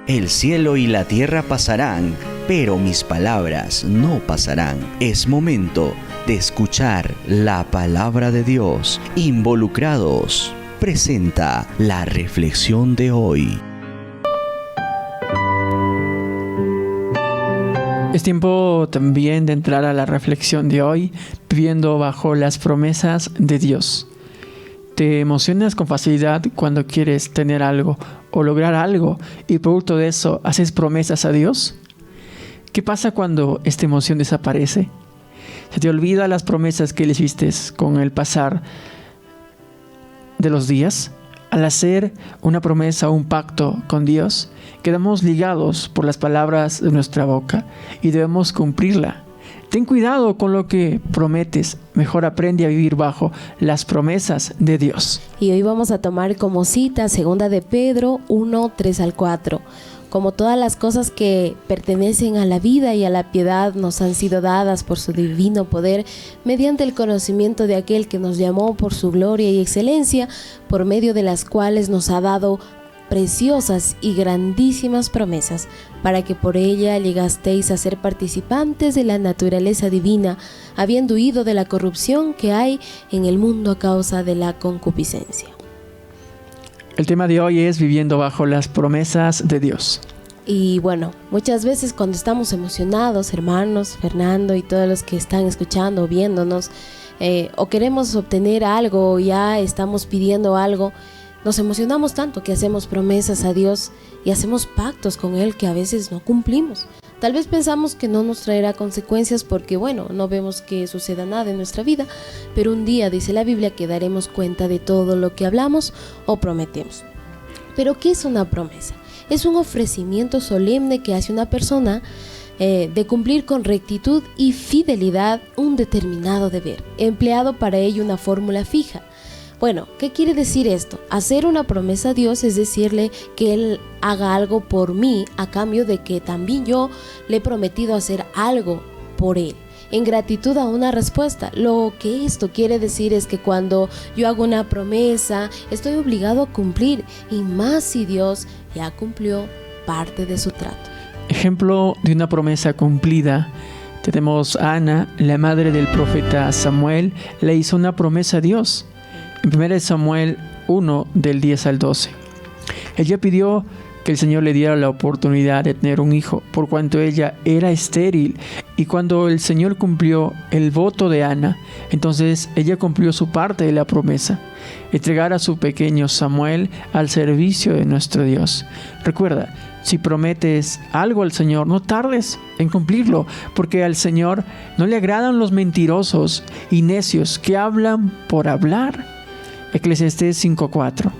El cielo y la tierra pasarán, pero mis palabras no pasarán. Es momento de escuchar la palabra de Dios. Involucrados presenta la reflexión de hoy. Es tiempo también de entrar a la reflexión de hoy, viviendo bajo las promesas de Dios. ¿Te emocionas con facilidad cuando quieres tener algo o lograr algo y producto de eso haces promesas a Dios? ¿Qué pasa cuando esta emoción desaparece? ¿Se te olvida las promesas que le hiciste con el pasar de los días? Al hacer una promesa o un pacto con Dios, quedamos ligados por las palabras de nuestra boca y debemos cumplirla. Ten cuidado con lo que prometes, mejor aprende a vivir bajo las promesas de Dios. Y hoy vamos a tomar como cita 2 de Pedro 1, 3 al 4. Como todas las cosas que pertenecen a la vida y a la piedad nos han sido dadas por su divino poder, mediante el conocimiento de aquel que nos llamó por su gloria y excelencia, por medio de las cuales nos ha dado preciosas y grandísimas promesas, para que por ella llegasteis a ser participantes de la naturaleza divina, habiendo huido de la corrupción que hay en el mundo a causa de la concupiscencia. El tema de hoy es viviendo bajo las promesas de Dios. Y bueno, muchas veces cuando estamos emocionados, hermanos, Fernando y todos los que están escuchando o viéndonos, o queremos obtener algo, o ya estamos pidiendo algo, nos emocionamos tanto que hacemos promesas a Dios y hacemos pactos con Él que a veces no cumplimos. Tal vez pensamos que no nos traerá consecuencias porque, no vemos que suceda nada en nuestra vida, pero un día dice la Biblia que daremos cuenta de todo lo que hablamos o prometemos. ¿Pero qué es una promesa? Es un ofrecimiento solemne que hace una persona de cumplir con rectitud y fidelidad un determinado deber, empleado para ello una fórmula fija. Bueno, ¿qué quiere decir esto? Hacer una promesa a Dios es decirle que Él haga algo por mí a cambio de que también yo le he prometido hacer algo por Él, en gratitud a una respuesta. Lo que esto quiere decir es que cuando yo hago una promesa, estoy obligado a cumplir, y más si Dios ya cumplió parte de su trato. Ejemplo de una promesa cumplida. Tenemos a Ana, la madre del profeta Samuel, le hizo una promesa a Dios. En 1 Samuel 1, del 10 al 12. Ella pidió que el Señor le diera la oportunidad de tener un hijo, por cuanto ella era estéril. Y cuando el Señor cumplió el voto de Ana, entonces ella cumplió su parte de la promesa: entregar a su pequeño Samuel al servicio de nuestro Dios. Recuerda, si prometes algo al Señor, no tardes en cumplirlo, porque al Señor no le agradan los mentirosos y necios que hablan por hablar. Eclesiastés 5:4.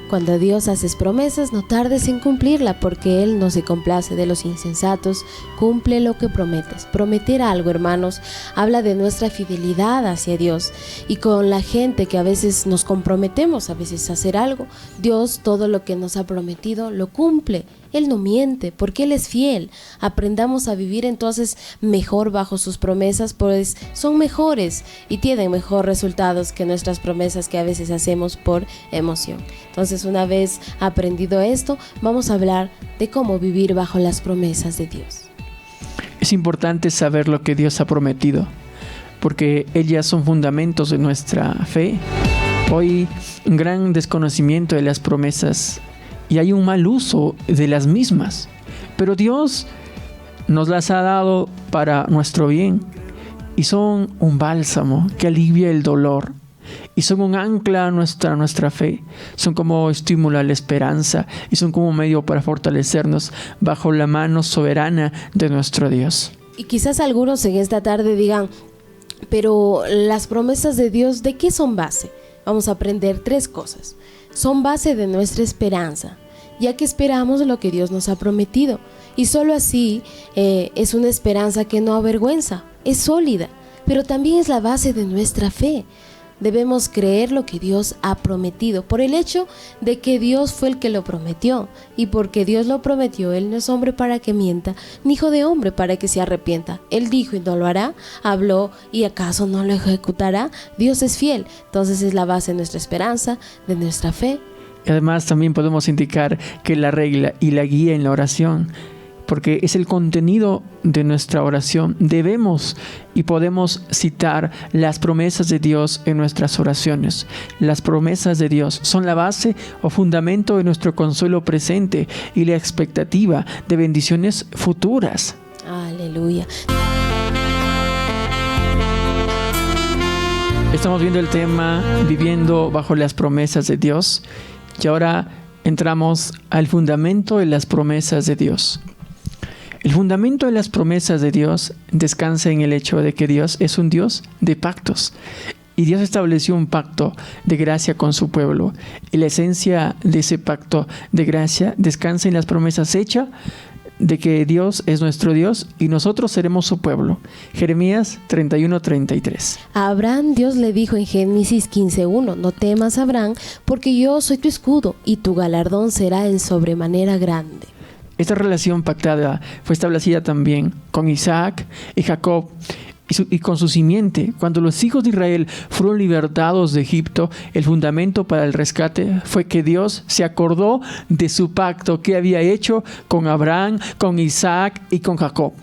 Cuando a Dios haces promesas, no tardes en cumplirla, porque Él no se complace de los insensatos. Cumple lo que prometes. Prometer algo, hermanos, habla de nuestra fidelidad hacia Dios. Y con la gente que a veces nos comprometemos, a veces a hacer algo, Dios todo lo que nos ha prometido lo cumple. Él no miente, porque Él es fiel. Aprendamos a vivir entonces mejor bajo sus promesas, pues son mejores y tienen mejor resultados que nuestras promesas que a veces hacemos por emoción. Entonces, una vez aprendido esto, vamos a hablar de cómo vivir bajo las promesas de Dios. Es importante saber lo que Dios ha prometido, porque ellas son fundamentos de nuestra fe. Hoy, un gran desconocimiento de las promesas y hay un mal uso de las mismas, pero Dios nos las ha dado para nuestro bien y son un bálsamo que alivia el dolor y son un ancla a nuestra fe, son como estímulo a la esperanza y son como medio para fortalecernos bajo la mano soberana de nuestro Dios. Y quizás algunos en esta tarde digan, pero las promesas de Dios, ¿de qué son base? Vamos a aprender 3 cosas. Son base de nuestra esperanza, ya que esperamos lo que Dios nos ha prometido. Y solo así es una esperanza que no avergüenza, es sólida, pero también es la base de nuestra fe. Debemos creer lo que Dios ha prometido, por el hecho de que Dios fue el que lo prometió, y porque Dios lo prometió, Él no es hombre para que mienta, ni hijo de hombre para que se arrepienta. Él dijo y no lo hará, habló y acaso no lo ejecutará. Dios es fiel, entonces es la base de nuestra esperanza, de nuestra fe. Además, también podemos indicar que la regla y la guía en la oración, porque es el contenido de nuestra oración. Debemos y podemos citar las promesas de Dios en nuestras oraciones. Las promesas de Dios son la base o fundamento de nuestro consuelo presente y la expectativa de bendiciones futuras. Aleluya. Estamos viendo el tema viviendo bajo las promesas de Dios y ahora entramos al fundamento de las promesas de Dios. El fundamento de las promesas de Dios descansa en el hecho de que Dios es un Dios de pactos. Y Dios estableció un pacto de gracia con su pueblo. Y la esencia de ese pacto de gracia descansa en las promesas hechas de que Dios es nuestro Dios y nosotros seremos su pueblo. Jeremías 31:33. A Abraham Dios le dijo en Génesis 15:1: no temas, Abraham, porque yo soy tu escudo y tu galardón será en sobremanera grande. Esta relación pactada fue establecida también con Isaac y Jacob y con su simiente. Cuando los hijos de Israel fueron libertados de Egipto, el fundamento para el rescate fue que Dios se acordó de su pacto que había hecho con Abraham, con Isaac y con Jacob.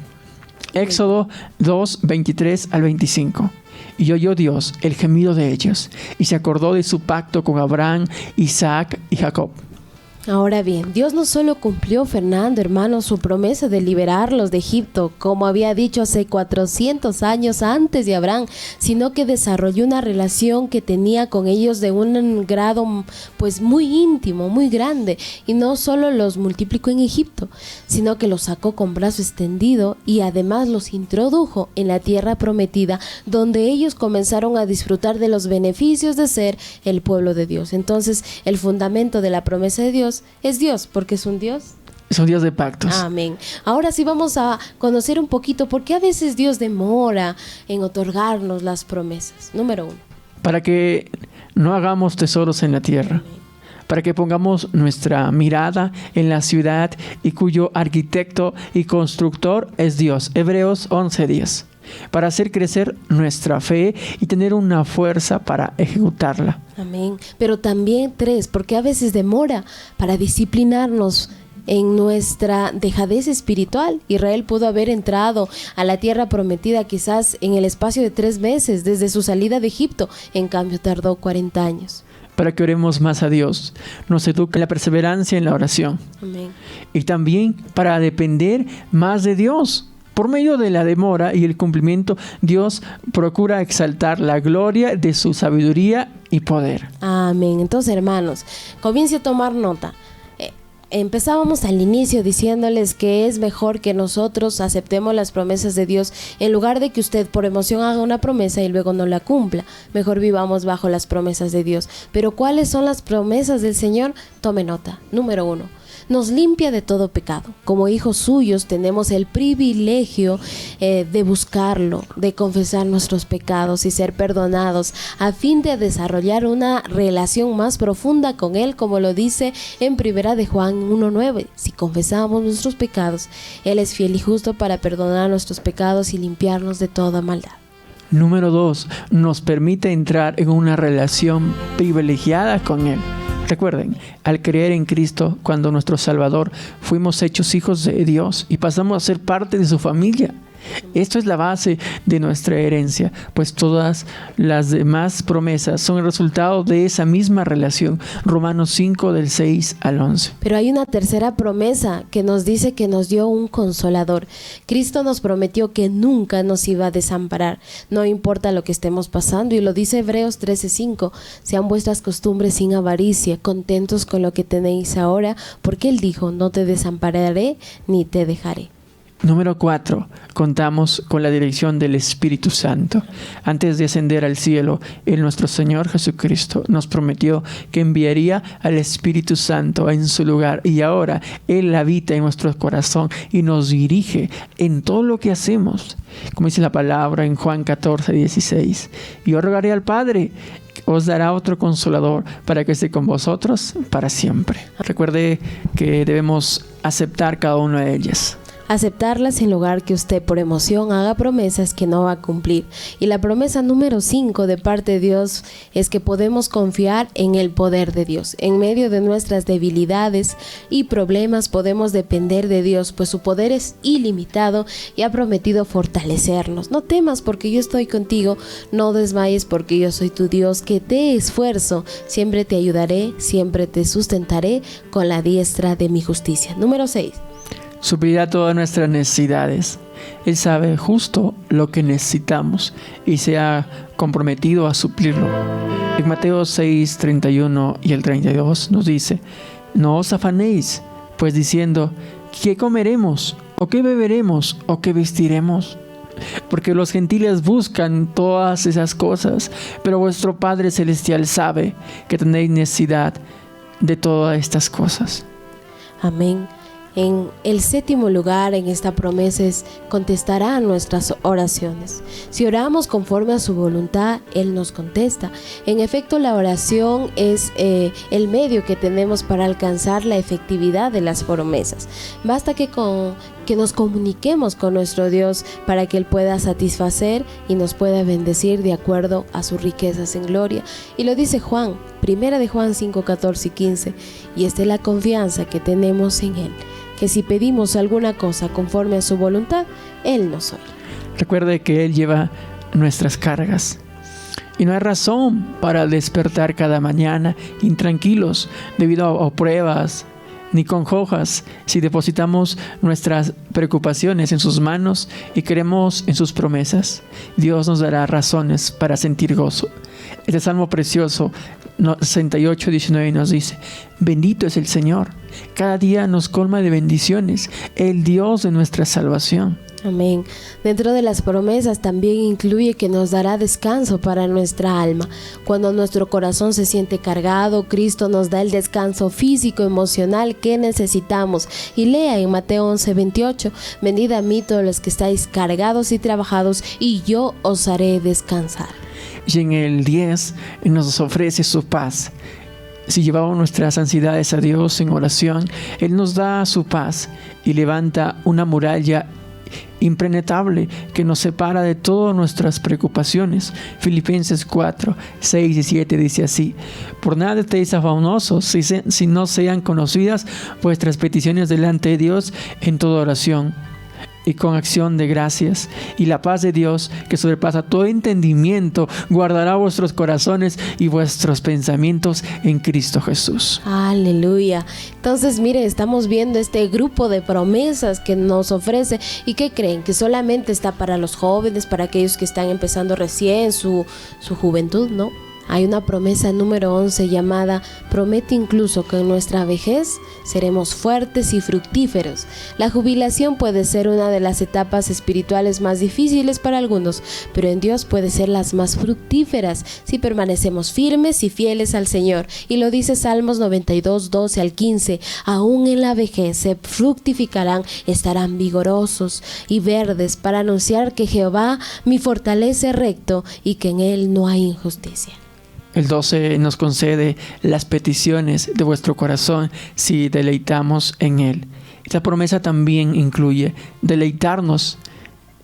Éxodo 2:23-25. Y oyó Dios el gemido de ellos, y se acordó de su pacto con Abraham, Isaac y Jacob. Ahora bien, Dios no solo cumplió, Fernando, hermano, su promesa de liberarlos de Egipto, como había dicho hace 400 años antes de Abraham, sino que desarrolló una relación que tenía con ellos de un grado pues muy íntimo, muy grande, y no solo los multiplicó en Egipto, sino que los sacó con brazo extendido y además los introdujo en la tierra prometida, donde ellos comenzaron a disfrutar de los beneficios de ser el pueblo de Dios. Entonces, el fundamento de la promesa de Dios es Dios, porque es un Dios. Es un Dios de pactos. Amén. Ahora sí vamos a conocer un poquito por qué a veces Dios demora en otorgarnos las promesas. Número 1. Para que no hagamos tesoros en la tierra. Para que pongamos nuestra mirada en la ciudad y cuyo arquitecto y constructor es Dios. Hebreos 11:10. Para hacer crecer nuestra fe y tener una fuerza para ejecutarla. Amén. Pero también 3, porque a veces demora para disciplinarnos en nuestra dejadez espiritual. Israel pudo haber entrado a la tierra prometida quizás en el espacio de 3 meses desde su salida de Egipto. En cambio tardó 40 años. Para que oremos más a Dios, nos educa la perseverancia en la oración. Amén. Y también para depender más de Dios. Por medio de la demora y el cumplimiento, Dios procura exaltar la gloria de su sabiduría y poder. Amén. Entonces, hermanos, comience a tomar nota. Empezábamos al inicio diciéndoles que es mejor que nosotros aceptemos las promesas de Dios en lugar de que usted por emoción haga una promesa y luego no la cumpla. Mejor vivamos bajo las promesas de Dios. Pero ¿cuáles son las promesas del Señor? Tome nota. Número 1. Nos limpia de todo pecado. Como hijos suyos tenemos el privilegio de buscarlo, de confesar nuestros pecados y ser perdonados a fin de desarrollar una relación más profunda con Él, como lo dice en 1 de Juan 1:9. Si confesamos nuestros pecados, Él es fiel y justo para perdonar nuestros pecados y limpiarnos de toda maldad. Número 2. Nos permite entrar en una relación privilegiada con Él. Recuerden, al creer en Cristo, cuando nuestro Salvador, fuimos hechos hijos de Dios y pasamos a ser parte de su familia. Esto es la base de nuestra herencia, pues todas las demás promesas son el resultado de esa misma relación. Romanos 5, del 6 al 11. Pero hay una tercera promesa que nos dice que nos dio un consolador. Cristo nos prometió que nunca nos iba a desamparar, no importa lo que estemos pasando, y lo dice Hebreos 13:5. Sean vuestras costumbres sin avaricia, contentos con lo que tenéis ahora, porque Él dijo: no te desampararé ni te dejaré. Número 4. Contamos con la dirección del Espíritu Santo. Antes de ascender al cielo, nuestro Señor Jesucristo nos prometió que enviaría al Espíritu Santo en su lugar, y ahora Él habita en nuestro corazón y nos dirige en todo lo que hacemos. Como dice la palabra en Juan 14:16. Yo rogaré al Padre, os dará otro consolador para que esté con vosotros para siempre. Recuerde que debemos aceptar cada una de ellas. aceptarlas en lugar que usted por emoción haga promesas que no va a cumplir. Y la promesa número 5 de parte de Dios es que podemos confiar en el poder de Dios. En medio de nuestras debilidades y problemas podemos depender de Dios, pues su poder es ilimitado y ha prometido fortalecernos. No temas porque yo estoy contigo, no desmayes porque yo soy tu Dios que te esfuerzo, siempre te ayudaré, siempre te sustentaré con la diestra de mi justicia. Número 6. Suplirá todas nuestras necesidades. Él sabe justo lo que necesitamos y se ha comprometido a suplirlo. En Mateo 6, 31 y el 32 nos dice: no os afanéis, pues diciendo, ¿qué comeremos? ¿O qué beberemos? ¿O qué vestiremos? Porque los gentiles buscan todas esas cosas, pero vuestro Padre Celestial sabe que tenéis necesidad de todas estas cosas. Amén. En el 7º lugar en esta promesa es: contestará a nuestras oraciones. Si oramos conforme a su voluntad, Él nos contesta. En efecto, la oración es el medio que tenemos para alcanzar la efectividad de las promesas. Basta que nos comuniquemos con nuestro Dios para que Él pueda satisfacer y nos pueda bendecir de acuerdo a sus riquezas en gloria. Y lo dice Juan, 1 de Juan 5, 14 y 15. Y esta es la confianza que tenemos en Él, que si pedimos alguna cosa conforme a su voluntad, Él nos oye. Recuerde que Él lleva nuestras cargas. Y no hay razón para despertar cada mañana intranquilos debido a pruebas ni congojas si depositamos nuestras preocupaciones en sus manos y creemos en sus promesas. Dios nos dará razones para sentir gozo. Este salmo precioso 68, 19 nos dice: bendito es el Señor, cada día nos colma de bendiciones, el Dios de nuestra salvación. Amén. Dentro de las promesas también incluye que nos dará descanso para nuestra alma. Cuando nuestro corazón se siente cargado, Cristo nos da el descanso físico, emocional que necesitamos. Y lea en Mateo 11, 28: venid a mí todos los que estáis cargados y trabajados, y yo os haré descansar. Y en el 10 nos ofrece su paz. Si llevamos nuestras ansiedades a Dios en oración, Él nos da su paz y levanta una muralla impenetrable que nos separa de todas nuestras preocupaciones. Filipenses 4, 6 y 7 dice así: por nada estéis afanosos, si no sean conocidas vuestras peticiones delante de Dios en toda oración y con acción de gracias, y la paz de Dios, que sobrepasa todo entendimiento, guardará vuestros corazones y vuestros pensamientos en Cristo Jesús. Aleluya. Entonces, mire, estamos viendo este grupo de promesas que nos ofrece. ¿Y qué creen? ¿Que solamente está para los jóvenes, para aquellos que están empezando recién su juventud? No. Hay una promesa número 11 llamada: promete incluso que en nuestra vejez seremos fuertes y fructíferos. La jubilación puede ser una de las etapas espirituales más difíciles para algunos, pero en Dios puede ser las más fructíferas si permanecemos firmes y fieles al Señor. Y lo dice Salmos 92, 12 al 15: aún en la vejez se fructificarán, estarán vigorosos y verdes, para anunciar que Jehová mi fortaleza es recto y que en Él no hay injusticia. El 12 nos concede las peticiones de vuestro corazón si deleitamos en Él. Esta promesa también incluye deleitarnos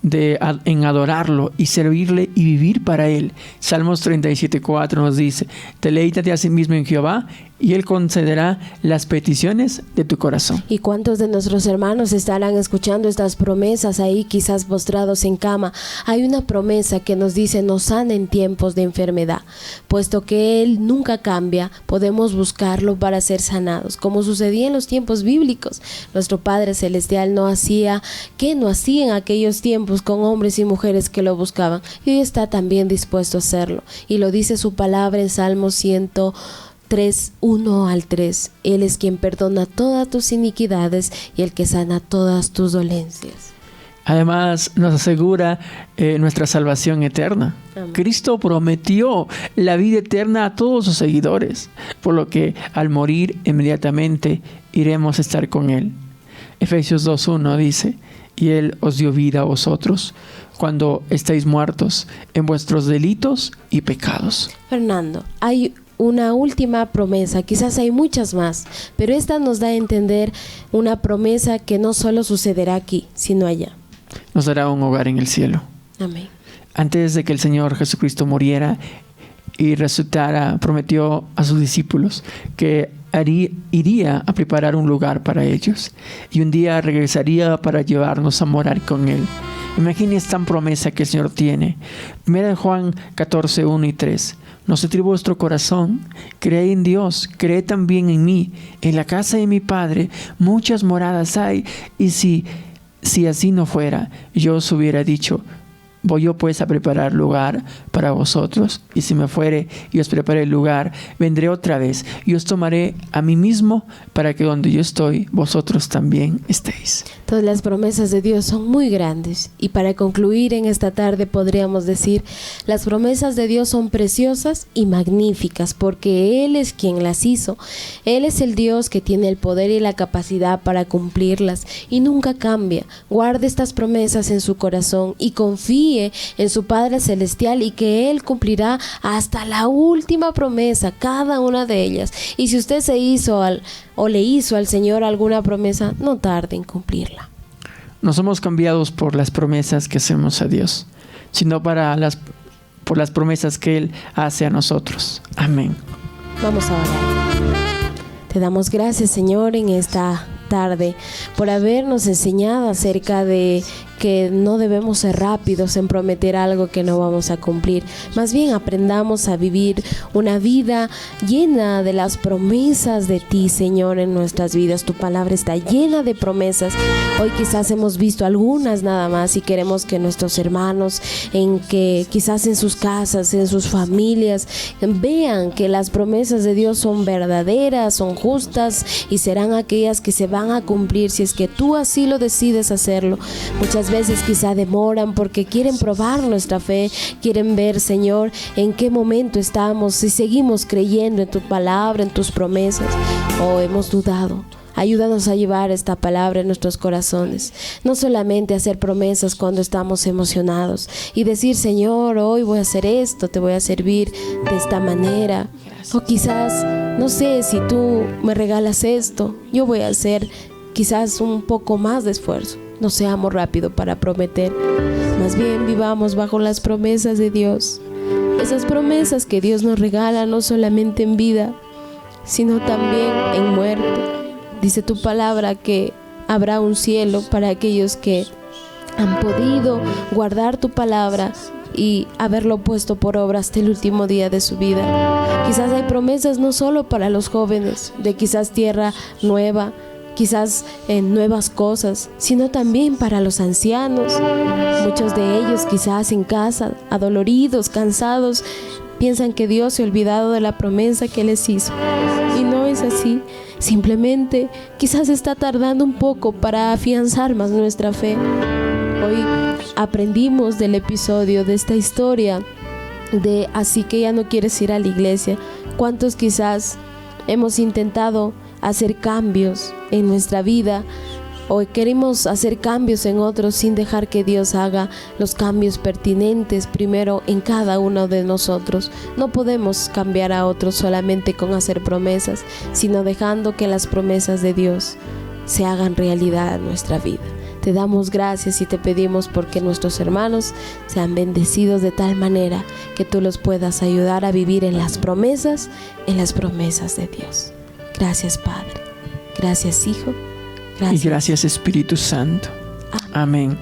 en adorarlo y servirle y vivir para Él. Salmos 37:4 nos dice: deleítate a sí mismo en Jehová y Él concederá las peticiones de tu corazón. ¿Y cuántos de nuestros hermanos estarán escuchando estas promesas ahí, quizás postrados en cama? Hay una promesa que nos dice: nos sana en tiempos de enfermedad. Puesto que Él nunca cambia, podemos buscarlo para ser sanados, como sucedía en los tiempos bíblicos. Nuestro Padre Celestial no hacía en aquellos tiempos con hombres y mujeres que lo buscaban, y hoy está también dispuesto a hacerlo. Y lo dice su palabra en Salmo 103, 1 al 3. Él es quien perdona todas tus iniquidades y el que sana todas tus dolencias. Además, nos asegura nuestra salvación eterna. Amén. Cristo prometió la vida eterna a todos sus seguidores, por lo que al morir inmediatamente iremos a estar con Él. Efesios 2:1 dice: y Él os dio vida a vosotros cuando estáis muertos en vuestros delitos y pecados. Fernando, hay una última promesa, quizás hay muchas más, pero esta nos da a entender una promesa que no solo sucederá aquí, sino allá. Nos dará un hogar en el cielo. Amén. Antes de que el Señor Jesucristo muriera y resucitara, prometió a sus discípulos que iría a preparar un lugar para ellos y un día regresaría para llevarnos a morar con Él. Imagine esta promesa que el Señor tiene. 1 Juan 14, 1 y 3. No se turbe vuestro corazón, creed en Dios, creed también en mí. En la casa de mi Padre muchas moradas hay, y si así no fuera, yo os hubiera dicho, voy yo pues a preparar lugar para vosotros, y si me fuere y os prepare el lugar, vendré otra vez y os tomaré a mí mismo, para que donde yo estoy, vosotros también estéis. Todas las promesas de Dios son muy grandes, y para concluir en esta tarde podríamos decir, las promesas de Dios son preciosas y magníficas, porque Él es quien las hizo. Él es el Dios que tiene el poder y la capacidad para cumplirlas, y nunca cambia. Guarde estas promesas en su corazón y confíe en su Padre Celestial, y que Él cumplirá hasta la última promesa, cada una de ellas. Y si usted le hizo al Señor alguna promesa, no tarde en cumplirla. No somos cambiados por las promesas que hacemos a Dios, sino por las promesas que Él hace a nosotros. Amén. Vamos a orar. Te damos gracias, Señor, en esta tarde por habernos enseñado acerca de que no debemos ser rápidos en prometer algo que no vamos a cumplir. Más bien aprendamos a vivir una vida llena de las promesas de ti, Señor, en nuestras vidas. Tu palabra está llena de promesas. Hoy quizás hemos visto algunas nada más, y queremos que nuestros hermanos, quizás en sus casas, en sus familias, vean que las promesas de Dios son verdaderas, son justas, y serán aquellas que se van a cumplir si es que tú así lo decides hacerlo. Muchas veces quizá demoran porque quieren probar nuestra fe, quieren ver, Señor, en qué momento estamos, si seguimos creyendo en tu palabra, en tus promesas, o hemos dudado. Ayúdanos a llevar esta palabra en nuestros corazones, no solamente hacer promesas cuando estamos emocionados y decir, Señor, hoy voy a hacer esto, te voy a servir de esta manera. O quizás, no sé, si tú me regalas esto, yo voy a hacer quizás un poco más de esfuerzo. No seamos rápidos para prometer, más bien vivamos bajo las promesas de Dios. Esas promesas que Dios nos regala no solamente en vida, sino también en muerte. Dice tu palabra que habrá un cielo para aquellos que han podido guardar tu palabra y haberlo puesto por obra hasta el último día de su vida. Quizás hay promesas no solo para los jóvenes, de quizás tierra nueva, quizás en nuevas cosas, sino también para los ancianos. Muchos de ellos quizás en casa, adoloridos, cansados, piensan que Dios se ha olvidado de la promesa que les hizo. Y no es así. Simplemente quizás está tardando un poco para afianzar más nuestra fe. Hoy aprendimos del episodio de esta historia de así que ya no quieres ir a la iglesia. ¿Cuántos quizás hemos intentado hacer cambios en nuestra vida o queremos hacer cambios en otros sin dejar que Dios haga los cambios pertinentes primero en cada uno de nosotros? No podemos cambiar a otros solamente con hacer promesas, sino dejando que las promesas de Dios se hagan realidad en nuestra vida. Te damos gracias y te pedimos porque nuestros hermanos sean bendecidos de tal manera que tú los puedas ayudar a vivir en las promesas de Dios. Gracias, Padre. Gracias, Hijo. Y gracias, Espíritu Santo. Amén.